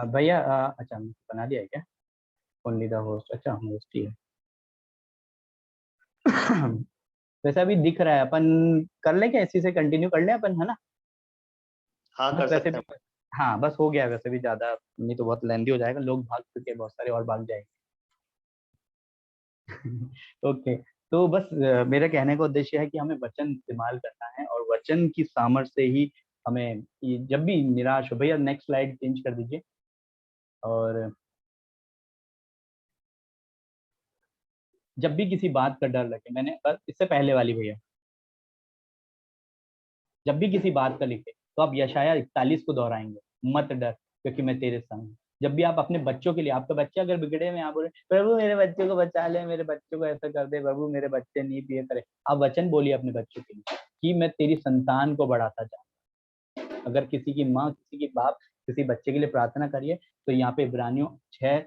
भैया अच्छा बना दिया है क्या? ओनली द होस्ट, अच्छा होस्ट ही है। वैसे अभी दिख रहा है, अपन कर ले क्या, इसी से कंटिन्यू कर ले अपन, है ना? हाँ बस कर वैसे सकते भी, हैं। हाँ बस हो गया, वैसे भी ज्यादा नहीं तो बहुत लेंदी हो जाएगा, लोग भाग चुके हैं बहुत सारे और भाग जाएंगे। ओके। तो बस मेरे कहने का उद्देश्य है कि हमें वचन इस्तेमाल करना है, और वचन की सामर्थ्य से ही हमें जब भी निराश हो, भैया नेक्स्ट स्लाइड चेंज कर दीजिए। और जब भी किसी बात का डर लगे, मैंने बस इससे पहले वाली भैया, जब भी किसी बात का लिखे तो आप यशाया 41 को दोहराएंगे, मत डर क्योंकि मैं तेरे संग हूं। जब भी आप अपने बच्चों के लिए, आपके बच्चे अगर बिगड़े में, आप बोले प्रभु मेरे बच्चे को बचा ले, मेरे बच्चों को ऐसा कर दे, प्रभु मेरे बच्चे नहीं पिए करे, आप वचन बोलिए अपने बच्चों के लिए कि मैं तेरी संतान को बढ़ाता जाऊँ। अगर किसी की माँ, किसी की बाप किसी बच्चे के लिए प्रार्थना करिए, तो यहाँ पे इब्रानियों 6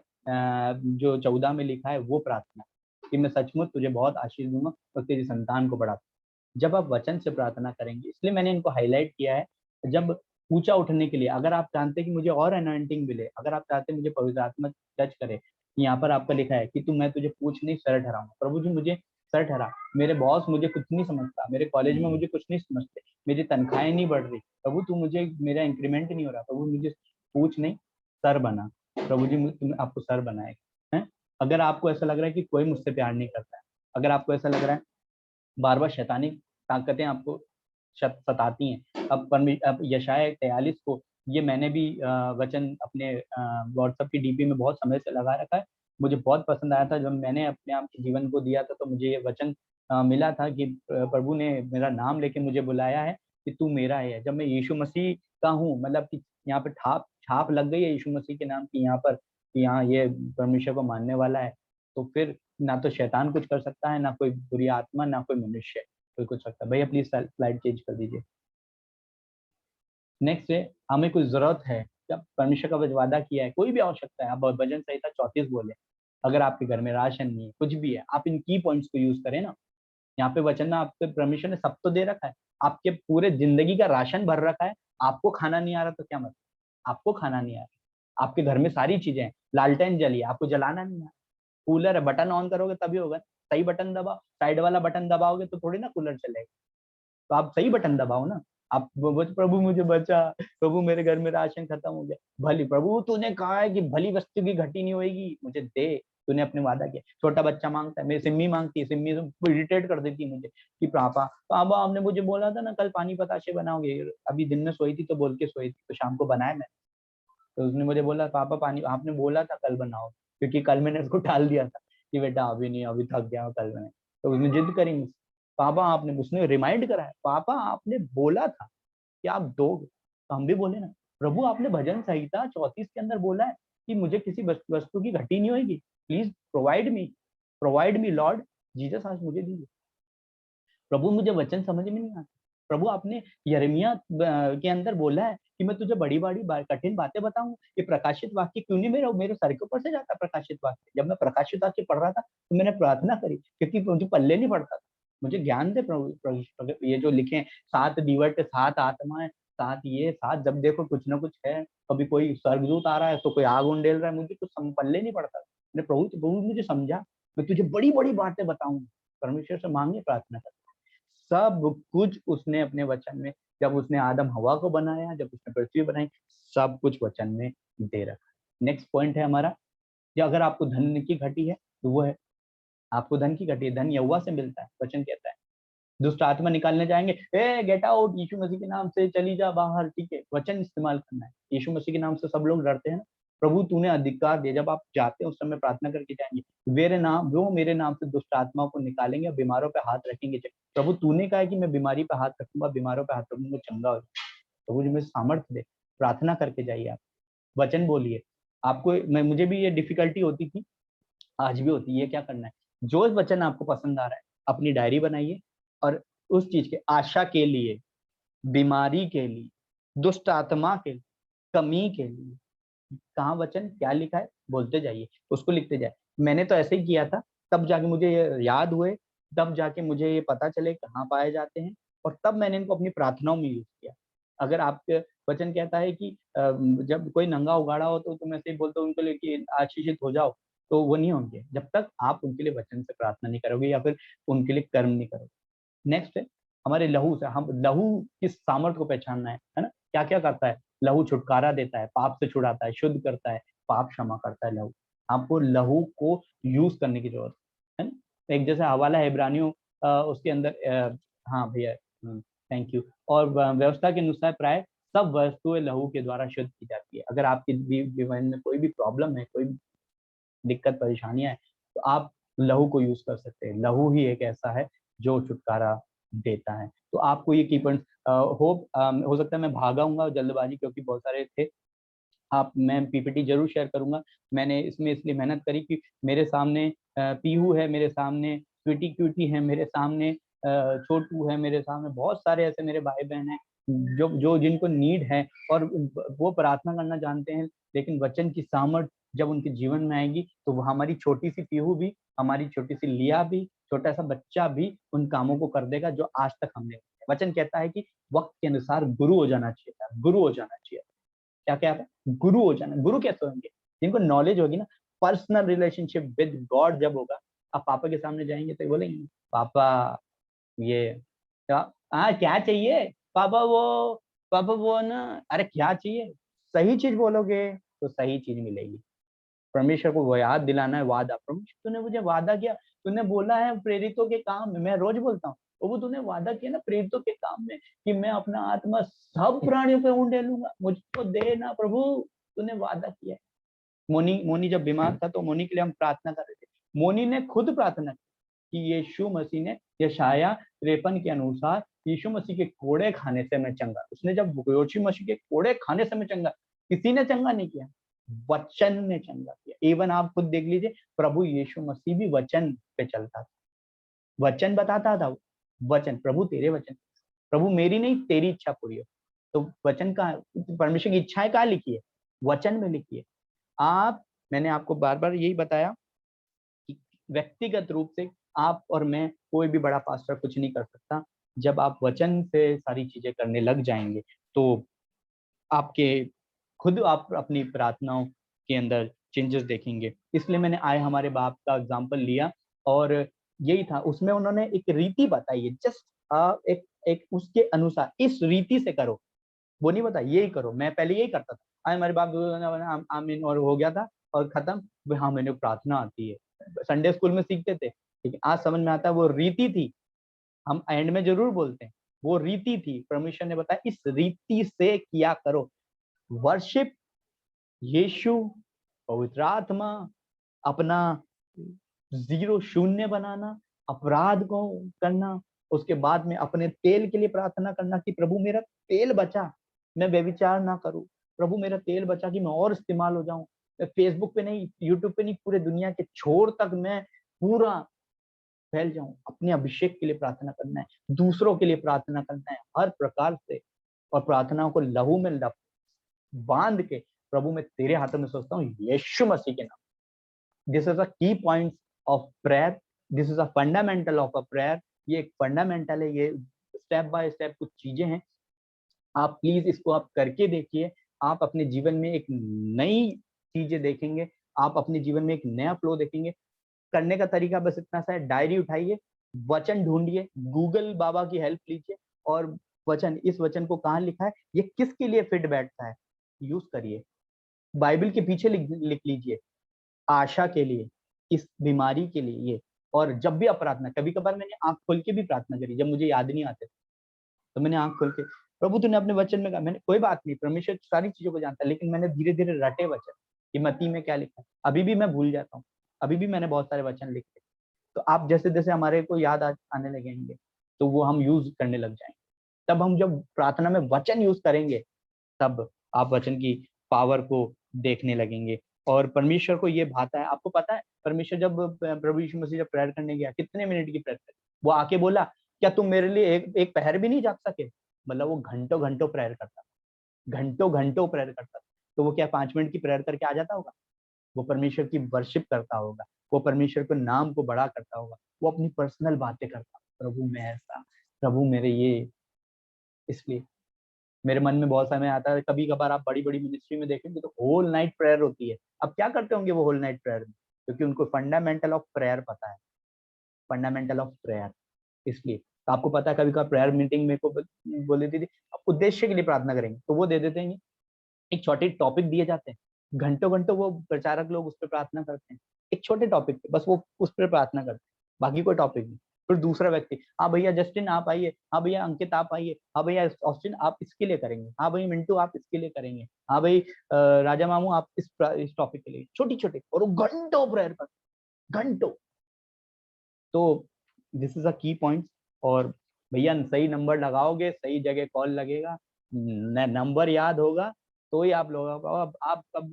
जो 14 में लिखा है वो प्रार्थना, कि मैं सचमुच तुझे बहुत आशीष दूंगा और तेरी संतान को बढ़ाता। जब आप वचन से प्रार्थना करेंगे, इसलिए मैंने इनको हाईलाइट किया है। जब ऊंचा उठने के लिए, अगर आप जानते हैं कि मुझे और अनॉइंटिंग मिले, अगर आप चाहते हैं मुझे पवित्र आत्मा टच करे, यहाँ पर आपका लिखा है कि मैं तुझे पूछ नहीं सर ठहराऊंगा। प्रभु जी मुझे सर ठहरा, मेरे बॉस मुझे कुछ नहीं समझता, मेरे कॉलेज में मुझे कुछ नहीं समझते, मेरी तनख्वाहें नहीं बढ़ रही, प्रभु तू मुझे, मेरा इंक्रीमेंट नहीं हो रहा, प्रभु मुझे पूछ नहीं सर बना। प्रभु जी तुम आपको सर बनाएगा है। अगर आपको ऐसा लग रहा है कि कोई मुझसे प्यार नहीं करता है, अगर आपको ऐसा लग रहा है बार बार शैतानी ताकतें आपको सताती हैं, अब यशाया 43 को, ये मैंने भी वचन अपने व्हाट्सएप की डीपी में बहुत समय से लगा रखा है। मुझे बहुत पसंद आया था जब मैंने अपने आप के जीवन को दिया था, तो मुझे ये वचन मिला था कि प्रभु ने मेरा नाम लेके मुझे बुलाया है कि तू मेरा है। जब मैं यीशु मसीह का हूँ, मतलब कि यहाँ पे छाप लग गई है यीशु मसीह के नाम की, यहाँ पर कि यहाँ ये परमेश्वर को मानने वाला है, तो फिर ना तो शैतान कुछ कर सकता है, ना कोई बुरी आत्मा, ना कोई मनुष्य कोई कुछ सकता है। भैया प्लीज स्लाइड चेंज कर दीजिए। नेक्स्ट है, हमें कोई जरूरत है, जब परमेश्वर का वादा किया है, कोई भी आवश्यकता है, आप भजन संहिता 34 बोले, अगर आपके घर में राशन नहीं है, कुछ भी है, आप इन की पॉइंट्स को यूज करें ना। यहाँ पे वचन ना, आपके परमेश्वर ने सब तो दे रखा है, आपके पूरे जिंदगी का राशन भर रखा है। आपको खाना नहीं आ रहा तो क्या मतलब, आपको खाना नहीं आ रहा, आपके घर में सारी चीजें हैं, लालटेन जली है, आपको जलाना नहीं आ रहा, कूलर है, बटन ऑन करोगे तभी होगा, सही बटन दबाओ, साइड वाला बटन दबाओगे तो थोड़ी ना कूलर चलेगा, तो आप सही बटन दबाओ ना। आप प्रभु मुझे बचा, प्रभु मेरे घर में राशन खत्म हो गया, भली प्रभु तूने कहा है कि भली वस्तु की घटी नहीं होगी, मुझे दे, तूने अपने वादा किया। छोटा बच्चा मांगता है, मेरी सिम्मी मांगती है, सिम्मी इरिटेट कर देती है मुझे कि पापा पापा आपने मुझे बोला था ना कल पानी पताशे बनाओगे, अभी दिन में सोई थी तो बोल के सोई थी, तो शाम को बनाया मैं, तो उसने मुझे बोला पापा पानी आपने बोला था कल बनाओ, क्योंकि कल मैंने उसको टाल दिया था कि बेटा अभी नहीं, अभी थक गया कल मैं, तो उसने जिद करी मुझसे, पापा आपने, उसने रिमाइंड करा है, पापा आपने बोला था कि आप दोगे, तो हम भी बोले ना, प्रभु आपने भजन संहिता 34 के अंदर बोला है कि मुझे किसी वस्तु की घटी नहीं होगी, please provide me Lord Jesus, आज मुझे दीजिए। प्रभु मुझे वचन समझ में नहीं आता, प्रभु आपने यिर्मयाह के अंदर बोला है कि मैं तुझे बड़ी बड़ी कठिन बातें बताऊं, ये प्रकाशित वाक्य क्यों नहीं मेरे मेरे सर के ऊपर से जाता प्रकाशित वाक्य। जब मैं प्रकाशित वाक्य पढ़ रहा था तो मैंने प्रार्थना करी, क्योंकि मुझे पल्ले नहीं पड़ता था, मुझे ज्ञान दे प्रभु, ये जो लिखे हैं, 7 दिवट 7 आत्माएं, 7 ये 7, जब देखो कुछ ना कुछ है, कभी कोई स्वर्गदूत आ रहा है तो कोई आग उंडेल रहा है, मुझे कुछ पल्ले नहीं पड़ता था। मैंने प्रभु मुझे समझा, मैं तुझे बड़ी बड़ी बातें बताऊंगा। परमेश्वर से मांगे, प्रार्थना कर, सब कुछ उसने अपने वचन में, जब उसने आदम हवा को बनाया, जब उसने पृथ्वी बनाई, सब कुछ वचन में दे रखा। नेक्स्ट पॉइंट है हमारा, कि अगर आपको धन की घटी है तो वो है, आपको धन की घटी है, धन यहोवा से मिलता है, वचन कहता है। दुष्ट आत्मा निकालने जाएंगे, ए गेट आउट, यीशु मसीह के नाम से चली जा बाहर, ठीक है, वचन इस्तेमाल करना है। यीशु मसीह के नाम से सब लोग डरते हैं ना, प्रभु तूने अधिकार दिया, जब आप जाते हैं उस समय प्रार्थना करके जाएंगे, मेरे नाम से दुष्ट आत्माओं को निकालेंगे, बीमारों पे हाथ रखेंगे, प्रभु तूने कहा है कि मैं बीमारी पे हाथ रखूंगा, बीमारों पे हाथ रखूंगा, चंगा हो जाए। प्रभु जी मुझे सामर्थ्य दे, प्रार्थना करके जाइए, आप वचन बोलिए। आपको मुझे भी ये डिफिकल्टी होती थी, आज भी होती है, क्या करना है, जो वचन आपको पसंद आ रहा है अपनी डायरी बनाइए, और उस चीज के, आशा के लिए, बीमारी के लिए, दुष्ट आत्मा के लिए, कमी के लिए, कहाँ वचन क्या लिखा है बोलते जाइए, उसको लिखते जाए। मैंने तो ऐसे ही किया था, तब जाके मुझे ये याद हुए, तब जाके मुझे ये पता चले कहाँ पाए जाते हैं, और तब मैंने इनको अपनी प्रार्थनाओं में यूज किया। अगर आप वचन कहता है कि जब कोई नंगा उगाड़ा हो तो तुम ऐसे ही बोलते हो उनको लिए कि आशीषित हो जाओ, तो वो नहीं होंगे जब तक आप उनके लिए वचन से प्रार्थना नहीं करोगे या फिर उनके लिए कर्म नहीं करोगे। नेक्स्ट है हमारे लहू से, हम लहू किस सामर्थ्य को पहचानना है ना, क्या क्या करता है लहू? छुटकारा देता है, पाप से छुड़ाता है, शुद्ध करता है, पाप क्षमा करता है लहू। आपको लहू को यूज करने की जरूरत है ना। एक जैसे हवाला है इब्रानियों उसके अंदर हाँ भैया, थैंक यू। और व्यवस्था के अनुसार प्राय सब वस्तुएं लहू के द्वारा शुद्ध की जाती है। अगर आपकी जीवन में कोई भी प्रॉब्लम है, कोई भी दिक्कत परेशानियां है, तो आप लहू को यूज कर सकते हैं। लहू ही एक ऐसा है जो छुटकारा देता है। तो आपको ये की पॉइंट होप हो सकता है मैं भागाऊंगा जल्दबाजी क्योंकि बहुत सारे थे। आप मैं पीपीटी जरूर शेयर करूंगा। मैंने इसमें इसलिए मेहनत करी कि मेरे सामने पीहू है, मेरे सामने स्वीटी क्यूटी है, मेरे सामने छोटू है, मेरे सामने बहुत सारे ऐसे मेरे भाई बहन हैं जो जो जिनको नीड है और वो प्रार्थना करना जानते हैं, लेकिन वचन की सामर्थ जब उनके जीवन में आएगी तो वो हमारी छोटी सी पीहू भी, हमारी छोटी सी लिया भी, छोटा सा बच्चा भी उन कामों को कर देगा जो आज तक हमने। वचन कहता है कि वक्त के अनुसार गुरु हो जाना चाहिए, गुरु हो जाना चाहिए। क्या क्या है? गुरु हो जाना। गुरु कैसे होंगे? जिनको नॉलेज होगी ना, पर्सनल रिलेशनशिप विद गॉड जब होगा, आप पापा के सामने जाएंगे तो बोलेंगे पापा ये क्या चाहिए पापा, वो पापा वो ना, अरे क्या चाहिए, सही चीज बोलोगे तो सही चीज मिलेगी। परमेश्वर को वो याद दिलाना है वादा। परमेश्वर तूने मुझे वादा किया, तूने बोला है प्रेरितों के काम में, मैं रोज बोलता हूँ, वो तूने वादा किया ना प्रेरितों के काम में कि मैं अपना आत्मा सब प्राणियों पे उंडेलूंगा, मुझको दे ना प्रभु, तूने वादा किया। मोनी मोनी जब बीमार था तो मोनी के लिए हम प्रार्थना कर रहे थे। मोनी ने खुद प्रार्थना की कि यीशु मसीह ने यशाया 53 के अनुसार यीशु मसीह के कोड़े खाने से मैं चंगा। उसने जब यीशु मसीह के कोड़े खाने से मैं चंगा, किसी ने चंगा नहीं किया, वचन ने चंगा किया। इवन आप खुद देख लीजिए, प्रभु यीशु मसीह भी वचन पे चलता था, वचन बताता था। वचन, प्रभु तेरे वचन, प्रभु मेरी नहीं तेरी इच्छा पूरी हो। तो वचन का, परमेश्वर की इच्छाएं कहाँ लिखी है? वचन में लिखी है। आप, मैंने आपको बार बार यही बताया कि व्यक्तिगत रूप से आप और मैं, कोई भी बड़ा पास्टर कुछ नहीं कर सकता। जब आप वचन से सारी चीजें करने लग जाएंगे तो आपके खुद आप अपनी प्रार्थनाओं के अंदर चेंजेस देखेंगे। इसलिए मैंने आए हमारे बाप का एग्जाम्पल लिया और यही था, उसमें उन्होंने एक रीति बताई है। जस्ट एक एक उसके अनुसार इस रीति से करो, वो नहीं बता यही करो। मैं पहले यही करता था, आज हमारे बाप आमीन और हो गया था और खत्म। हाँ मैंने प्रार्थना आती है, संडे स्कूल में सीखते थे, लेकिन आज समझ में आता है वो रीति थी। हम एंड में जरूर बोलते हैं, वो रीति थी। परमेश्वर ने बताया इस रीति से किया करो। वर्शिप, यीशु, पवित्र आत्मा, अपना जीरो शून्य बनाना, अपराध को करना, उसके बाद में अपने तेल के लिए प्रार्थना करना कि प्रभु मेरा तेल बचा, मैं व्यभिचार ना करूं, प्रभु मेरा तेल बचा कि मैं और इस्तेमाल हो जाऊं, मैं फेसबुक पे नहीं, यूट्यूब पे नहीं, पूरे दुनिया के छोर तक मैं पूरा फैल जाऊं। अपने अभिषेक के लिए प्रार्थना करना है, दूसरों के लिए प्रार्थना करना है हर प्रकार से, और प्रार्थनाओं को लहू में बांध के, प्रभु मैं तेरे हाथों में सोचता हूँ यीशु मसीह के नाम। दिस इज अ की point of prayer, this is a fundamental of a prayer. ये एक फंडामेंटल है, ये स्टेप बाय स्टेप कुछ चीजें हैं। आप प्लीज इसको आप करके देखिए, आप अपने जीवन में एक नई चीजें देखेंगे, आप अपने जीवन में एक नया फ्लो देखेंगे। करने का तरीका बस इतना सा है, डायरी उठाइए, वचन ढूंढिए, गूगल बाबा की हेल्प लीजिए और वचन, इस वचन को कहाँ लिखा है, ये किसके लिए फिट बैठता है, यूज करिए। बाइबल के पीछे लिख लीजिए, आशा के लिए, इस बीमारी के लिए ये। और जब भी आप प्रार्थना, कभी कभार मैंने आंख खोल के भी प्रार्थना करी जब मुझे याद नहीं आते, तो मैंने आंख खोल के, प्रभु तूने अपने वचन में कहा, मैंने कोई बात नहीं, परमेश्वर सारी चीजों को जानता है, लेकिन मैंने धीरे धीरे रटे वचन कि मती में क्या लिखा है। अभी भी मैं भूल जाता हूँ, अभी भी मैंने बहुत सारे वचन लिखे। तो आप जैसे जैसे हमारे को याद आने लगेंगे तो वो हम यूज करने लग जाएंगे। तब हम जब प्रार्थना में वचन यूज करेंगे, तब आप वचन की पावर को देखने लगेंगे। और परमेश्वर को ये भाता है। आपको पता है परमेश्वर जब प्रभु यीशु मसीह जब प्रेयर करने गया, कितने मिनट की प्रेयर करी? वो आके बोला क्या तुम मेरे लिए एक पहर भी नहीं जाग सके? मतलब वो घंटों घंटों प्रेयर करता था, घंटों घंटों प्रेयर करता था। तो वो क्या 5 मिनट की प्रेयर करके आ जाता होगा? वो परमेश्वर की वर्शिप करता होगा, वो परमेश्वर को नाम को बड़ा करता होगा, वो अपनी पर्सनल बातें करता, प्रभु मैं ऐसा, प्रभु मेरे ये। इसलिए मेरे मन में बहुत समय आता है, कभी कभार आप बड़ी बड़ी मिनिस्ट्री में देखेंगे तो होल नाइट प्रेयर होती है। अब क्या करते होंगे वो होल नाइट प्रेयर में? क्योंकि उनको फंडामेंटल ऑफ प्रेयर पता है, फंडामेंटल ऑफ प्रेयर। इसलिए तो आपको पता है, कभी कभी प्रेयर मीटिंग में को बोल देती थी आप उद्देश्य के लिए प्रार्थना करेंगे, तो वो दे देते हैं, एक छोटे टॉपिक दिए जाते हैं, घंटों घंटों वो प्रचारक लोग उस पर प्रार्थना करते हैं, एक छोटे टॉपिक पे बस वो उस पर प्रार्थना करते हैं, बाकी कोई टॉपिक नहीं। फिर दूसरा व्यक्ति, हाँ भैया जस्टिन आप आइए, हाँ भैया अंकित आप आइए, हाँ भैया ऑस्टिन आप इसके लिए करेंगे, हाँ भाई मिंटू आप इसके लिए करेंगे, हाँ भाई राजा मामू आप इस टॉपिक के लिए, छोटी छोटी, और वो घंटों प्रेयर कर, घंटों। तो दिस इज अ की पॉइंट। और भैया सही नंबर लगाओगे, सही जगह कॉल लगेगा, नंबर याद होगा, तो ही आप लोगों को, अब आप कब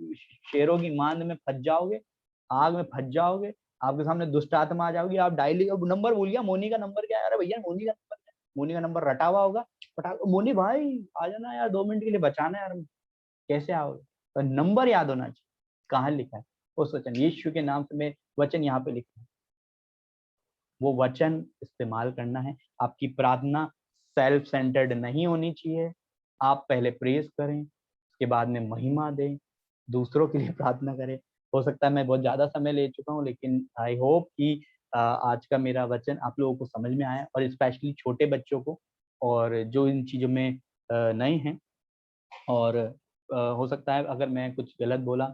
शेरों की मांद में फंस जाओगे, आग में फंस जाओगे, आपके सामने दुष्ट आत्मा आ जाओगी, आप डायली नंबर भूल गया, मोनी का नंबर क्या है, अरे भैया मोनी का नंबर क्या है? मोनी का नंबर रटा हुआ होगा, मोनी भाई आ जाना यार 2 मिनट के लिए, बचाना यार, कैसे आओगे? तो नंबर याद होना चाहिए, कहाँ लिखा है उस वचन, यीशु के नाम से मैं वचन यहाँ पे लिखा है, वो वचन इस्तेमाल करना है। आपकी प्रार्थना सेल्फ सेंटर्ड नहीं होनी चाहिए, आप पहले प्रेज करें, उसके बाद में महिमा दें, दूसरों के लिए प्रार्थना करें। हो सकता है मैं बहुत ज्यादा समय ले चुका हूँ, लेकिन आई होप कि आज का मेरा वचन आप लोगों को समझ में आया, और स्पेशली छोटे बच्चों को, और जो इन चीजों में नए हैं। और हो सकता है अगर मैं कुछ गलत बोला,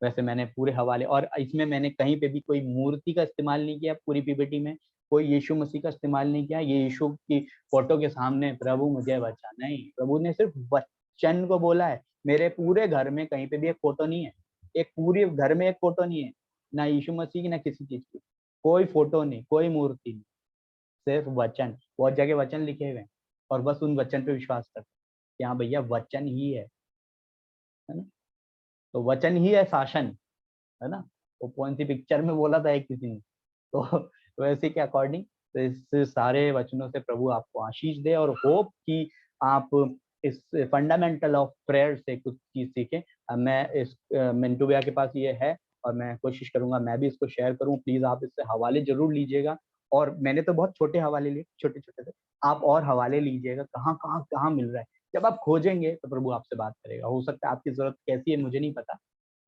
वैसे मैंने पूरे हवाले, और इसमें मैंने कहीं पे भी कोई मूर्ति का इस्तेमाल नहीं किया, पूरी पीपीटी में कोई यीशु मसीह का इस्तेमाल नहीं किया, ये यीशु की फोटो के सामने प्रभु मुझे बचा, नहीं, प्रभु ने सिर्फ वचन को बोला है। मेरे पूरे घर में कहीं पे भी एक फोटो नहीं है, एक पूरे घर में एक फोटो नहीं है, ना यीशु मसीह की ना किसी चीज की, कोई फोटो नहीं, कोई मूर्ति नहीं, सिर्फ वचन, बहुत जगह वचन लिखे हुए हैं, और बस उन वचन पे विश्वास करते हैं कि हाँ भैया वचन ही है ना, तो वचन ही है शासन, है ना, वो कौन सी पिक्चर में बोला था एक किसी ने, तो वैसे के अकॉर्डिंग, तो इस सारे वचनों से प्रभु आपको आशीष दे, और होप कि आप इस फंडामेंटल ऑफ प्रेयर से कुछ चीज सीखें। मैं इस मिंटू भैया के पास ये है, और मैं कोशिश करूंगा मैं भी इसको शेयर करूं, प्लीज आप इससे हवाले जरूर लीजिएगा। और मैंने तो बहुत छोटे हवाले लिए, छोटे छोटे से, आप और हवाले लीजिएगा, कहाँ कहाँ कहाँ मिल रहा है। जब आप खोजेंगे तो प्रभु आपसे बात करेगा, हो सकता है आपकी जरूरत कैसी है मुझे नहीं पता,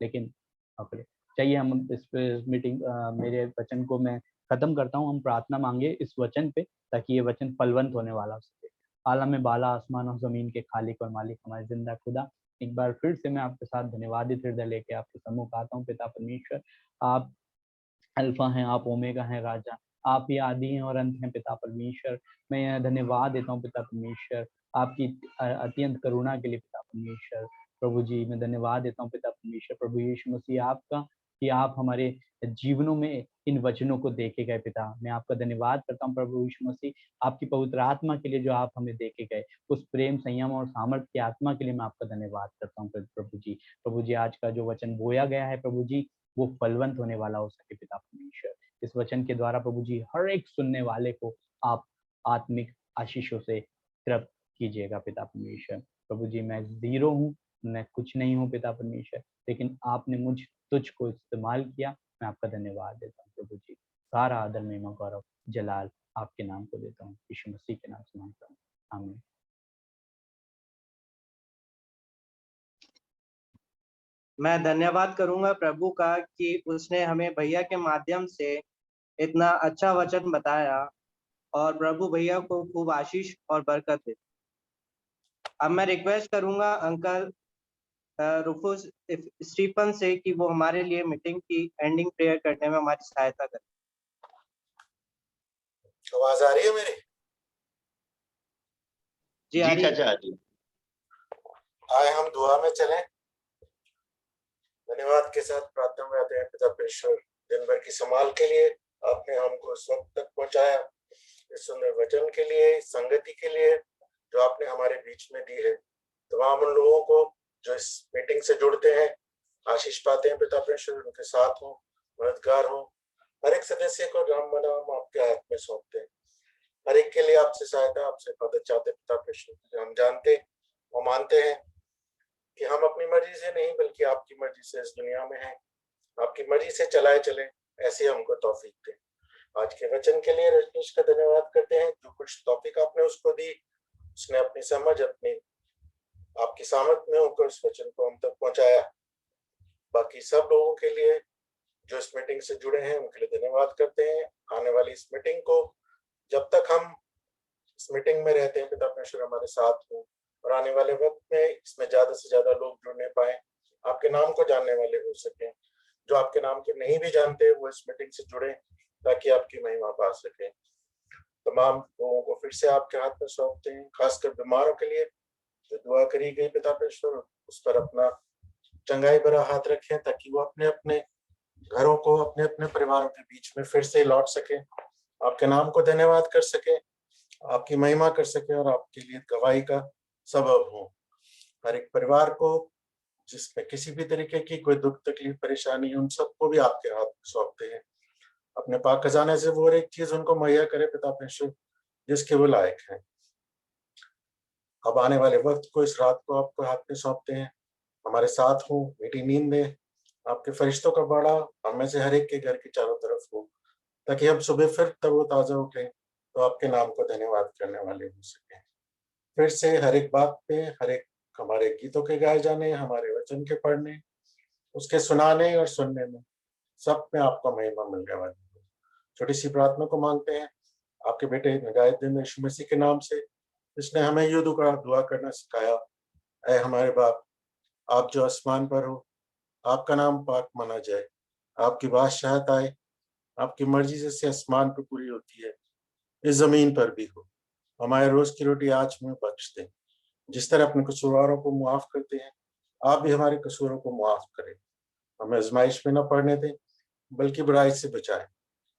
लेकिन अपने चाहिए हम इस मीटिंग, मेरे वचन को मैं खत्म करता हूँ, हम प्रार्थना मांगे इस वचन पे, ताकि ये वचन फलवंत होने वाला हो सके। आलम बाला, आसमान और जमीन के खालिक और मालिक हमारे जिंदा खुदा, एक बार फिर से मैं आपके साथ धन्यवादित हृदय लेके आपके सम्मुख आता हूँ पिता परमेश्वर। आप अल्फा हैं, आप ओमेगा हैं राजा, आप ही आदि हैं और अंत हैं पिता परमेश्वर। मैं यह धन्यवाद देता हूँ पिता परमेश्वर, आपकी अत्यंत करुणा के लिए पिता परमेश्वर। प्रभु जी मैं धन्यवाद देता हूँ पिता परमेश्वर, प्रभु यीशु मसीह आपका, कि आप हमारे जीवनों में इन वचनों को देखे गए पिता। मैं आपका धन्यवाद करता हूँ प्रभु यीशु मसीह, आपकी पवित्र आत्मा के लिए जो आप हमें देखे गए, उस प्रेम संयम और सामर्थ्य की आत्मा के लिए मैं आपका धन्यवाद करता हूँ प्रभु जी। प्रभु जी आज का जो वचन बोया गया है प्रभु जी, वो फलवंत होने वाला हो सके पिता परमेश्वर। इस वचन के द्वारा प्रभु जी हर एक सुनने वाले को आप आत्मिक आशीषों से तृप्त कीजिएगा पिता परमेश्वर। प्रभु जी मैं जीरो हूँ, मैं कुछ नहीं हूँ पिता परमेश्वर, लेकिन आपने तुझको इस्तेमाल किया, मैं आपका धन्यवाद देता हूँ प्रभु जी। सारा आदर महिमा गौरव जलाल आपके नाम को देता हूँ, यीशु मसीह के नाम से मांगता हूँ, आमीन। मैं धन्यवाद करूंगा प्रभु का कि उसने हमें भैया के माध्यम से इतना अच्छा वचन बताया, और प्रभु भैया को खूब आशीष और बरकत दे। अब मैं रिक्वेस्ट करूंगा अंकल रुफुस स्टीफन से कि वो हमारे लिए मीटिंग की एंडिंग प्रेयर करने में हमारी सहायता करें। आवाज आ रही है मेरी? जी आ रही है। चाचा जी। आए हम दुआ में चलें। धन्यवाद के साथ प्रार्थना में आते हैं। पिता परमेश्वर, दिन भर की संभाल के लिए आपने हमको इस वक्त तक पहुंचाया, इस सुंदर वचन के लिए, संगति के लिए जो आपने हमारे बीच में दी है। तमाम उन लोगों को जो इस मीटिंग से जुड़ते हैं आशीष पाते हैं पिता परमेश्वर, उनके साथ हो, मददगार हो। हर एक सदस्य को राम बनाम आपके हाथ में सौंपते हैं। हर एक के लिए आपसे सहायता, आपसे मदद चाहते पिता परमेश्वर। हम जानते और मानते हैं कि हम अपनी मर्जी से नहीं बल्कि आपकी मर्जी से इस दुनिया में हैं। आपकी मर्जी से चलाए चले, ऐसे हमको तौफीक दें। आज के वचन के लिए रजनीश का धन्यवाद करते हैं, जो कुछ टॉपिक आपने उसको दी, उसने अपनी समझ, अपनी आपकी सामर्थ्य में होकर इस वचन को हम तक पहुंचाया। बाकी सब लोगों के लिए जो इस मीटिंग से जुड़े हैं उनके लिए धन्यवाद करते हैं। आने वाली इस मीटिंग को जब तक हम इस मीटिंग में रहते हैं, पिता परमेश्वर हमारे साथ हो और आने वाले वक्त में इसमें ज्यादा से ज्यादा लोग जुड़ने पाए, आपके नाम को जानने वाले हो सके। जो आपके नाम को नहीं भी जानते वो इस मीटिंग से जुड़े ताकि आपकी महिमा पा सके। तमाम लोगों को फिर से आपके हाथ में सौंपते हैं, खासकर बीमारों के लिए जो दुआ करी गई पिता परमेश्वर, उस पर अपना चंगाई भरा हाथ रखें ताकि वो अपने अपने घरों को, अपने अपने परिवारों के बीच में फिर से लौट सके, आपके नाम को धन्यवाद कर सके, आपकी महिमा कर सके और आपके लिए गवाही का सबब हो। हर एक परिवार को जिसमें किसी भी तरीके की कोई दुख तकलीफ परेशानी, उन सबको भी आपके हाथ में सौंपते हैं। अपने पाक खजाने से वो एक चीज उनको मुहैया करे पिता परमेश्वर जिसके वो लायक हैं। अब आने वाले वक्त को, इस रात को आपको हाथ में सौंपते हैं। हमारे साथ हो, मीठी नींद दे, आपके फरिश्तों का बड़ा हम में से हर एक के घर के चारों तरफ हो ताकि हम सुबह फिर तरोताजा उठे तो आपके नाम को धन्यवाद करने वाले हो सके। फिर से हर एक बात पे, हर एक हमारे गीतों के गाए जाने, हमारे वचन के पढ़ने, उसके सुनाने और सुनने में सब में आपका महिमा मिलने वाली हो। छोटी सी प्रार्थना को मांगते हैं आपके बेटे हिदायत दिन यीशु मसीह के नाम से, जिसने हमें युद्ध का दुआ करना सिखाया। ऐ हमारे बाप, आप जो आसमान पर हो, आपका नाम पाक माना जाए, आपकी बादशाहत आए, आपकी मर्जी जैसे आसमान पर पूरी होती है इस जमीन पर भी हो। हमारे रोज की रोटी आज हमें बख्श दे, जिस तरह अपने कसूरवारों को मुआफ करते हैं आप भी हमारे कसूरों को मुआफ करें। हमें आजमाइश में न पड़ने दें बल्कि बुराई से बचाएं,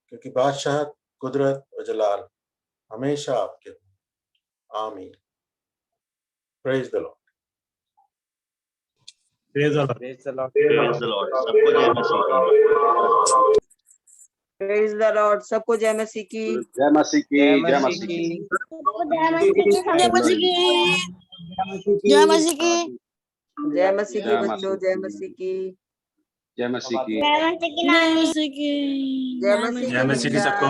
क्योंकि बादशाहत, कुदरत और जलाल हमेशा आपके हो। आमीन। Praise the Lord. Praise the Lord. Praise the Lord. सबको जय मसीह की। Praise the Lord. सबको जय मसीह की। जय मसीह की, जय मसीह की। जय मसीह की। जय मसीह की। जय मसीह की। जय मसीह की जय बच्चों, मसीह जय की। मसीह की। जय मसीह की। जय मसीह की। जय मसीह जय मसीह की सबको।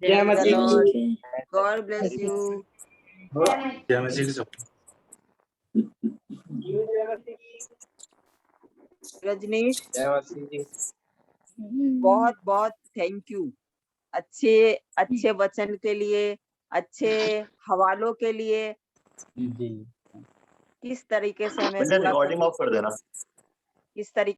जय जय मसीह की। God bless you. जय मसीह की सबको। रजनीश, जय मसीह जी। बहुत बहुत थैंक यू अच्छे वचन के लिए, अच्छे हवालों के लिए। जी किस तरीके से हमें बेटा रिकॉर्डिंग ऑफ कर देना। किस तरीके